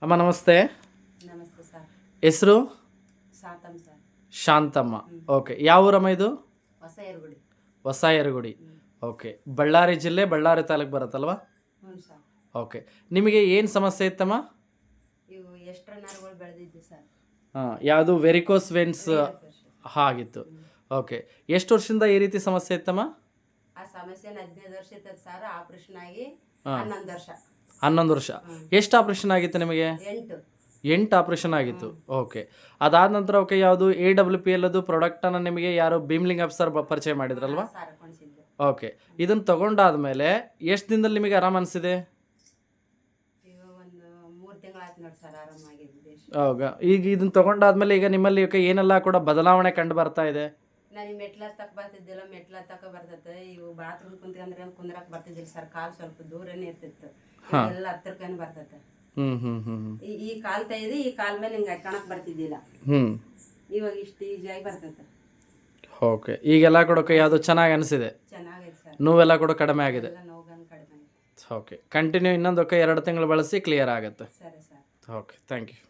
ಅಮ್ಮ ನಮಸ್ತೆ. ನಮಸ್ತೆ ಸರ್. ಹೆಸರು? ಶಾಂತಮ್ ಸರ್. ಶಾಂತಮ್ಮ. ಓಕೆ. ಯಾವ ಊರಮ್ಮ ಇದು? ಹೊಸ ಏರುಗುಡಿ. ಹೊಸ ಯರಗುಡಿ. ಓಕೆ. ಬಳ್ಳಾರಿ ಜಿಲ್ಲೆ, ಬಳ್ಳಾರಿ ತಾಲೂಕು ಬರುತ್ತಲ್ವಾ? ಹ್ಞೂ ಸರ್. ಓಕೆ. ನಿಮಗೆ ಏನು ಸಮಸ್ಯೆ ಇತ್ತಮ್ಮ? ಇವು ಎಷ್ಟರ ನರಗಳು ಬೆಳೆದಿದ್ದು ಸರ್. ಹಾಂ, ಯಾವುದು ವೆರಿಕೋಸ್ ವೆನ್ಸ್ ಆಗಿತ್ತು. ಓಕೆ. ಎಷ್ಟು ವರ್ಷದಿಂದ ಈ ರೀತಿ ಸಮಸ್ಯೆ ಇತ್ತಮ್ಮ? ಆ ಸಮಸ್ಯೆ 15 ವರ್ಷ ಇರ್ತದೆ ಸರ್. ಆಪರೇಷನ್ ಆಗಿ ಹಾಂ. 11 ವರ್ಷ. 11 ವರ್ಷ. ಎಷ್ಟು ಆಪ್ರೇಷನ್ ಆಗಿತ್ತು ನಿಮಗೆ? 8. 8 ಆಪ್ರೇಷನ್ ಆಗಿತ್ತು. ಓಕೆ. ಅದಾದ ನಂತರ ಓಕೆ, ಯಾವುದು AWPL ಅದು ಪ್ರಾಡಕ್ಟನ್ನು ನಿಮಗೆ ಯಾರು ಭೀಮ್ಲಿಂಗ್ ಅಫ್ಸರ್ ಪರಿಚಯ ಮಾಡಿದ್ರಲ್ವಾ? ಸರ್ ಕೊಂಡಿಸಿದ್ದು. ಓಕೆ. ಇದನ್ನು ತಗೊಂಡಾದ್ಮೇಲೆ ಎಷ್ಟು ದಿನದಲ್ಲಿ ನಿಮಗೆ ಆರಾಮ ಅನಿಸಿದೆ? ಈಗ ಒಂದು 3 ತಿಂಗಳಾಯ್ತು ನೋಡಿ ಸರ್ ಆರಾಮಾಗಿದ್ದು. ಹೌದಾ? ಈಗ ಇದನ್ನು ತಗೊಂಡಾದ್ಮೇಲೆ ಈಗ ನಿಮ್ಮಲ್ಲಿ ಓಕೆ ಏನೆಲ್ಲ ಕೂಡ ಬದಲಾವಣೆ ಕಂಡು ಬರ್ತಾ ಇದೆ? ನನಗೆ ಮೆಟ್ಲ ಹತ್ತಕ್ಕೆ ಬರ್ತಿದ್ದಿಲ್ಲ, ಮೆಟ್ಲ ಹತ್ತಕ್ಕೆ ಬರ್ತೈತೆ. ಇವು ಬಾತ್ರೂಮ್ ಕುಂತ್ಕೊಂಡ್ರೆ ಕುಂದ್ರಕ್ಕೆ ಬರ್ತಿದ್ದಿಲ್ಲ ಸರ್. ಕಾಲು ಸ್ವಲ್ಪ ದೂರನೇ ಇರ್ತಿತ್ತು. ಎಲ್ಲ ಹತ್ತಿರಕ್ಕೇನು ಬರ್ತೈತೆ. ಈ ಕಾಲ್ ತೆಗೆದು ಈ ಕಾಲ್ ಮೇಲೆ ಹಿಂಗೆ ಹಾಕಣಕ್ ಬರ್ತಿದ್ದಿಲ್ಲ. ಇವಾಗ ಇಷ್ಟು ಈಜಿಯಾಗಿ ಬರ್ತೈತೆ. ಓಕೆ. ಈಗೆಲ್ಲ ಕೂಡ ಯಾವುದು ಚೆನ್ನಾಗಿ ಅನಿಸಿದೆ? ಚೆನ್ನಾಗೈತೆ ಸರ್. ನೋವೆಲ್ಲ ಕೂಡ ಕಡಿಮೆ ಆಗಿದೆ? ಎಲ್ಲ ನೋವು ಕಡಿಮೆ ಆಗಿದೆ. ಓಕೆ. ಕಂಟಿನ್ಯೂ ಇನ್ನೊಂದು 2 ತಿಂಗಳು ಬಳಸಿ ಕ್ಲಿಯರ್ ಆಗುತ್ತೆ. ಸರಿ ಸರ್. ಓಕೆ. Thank you.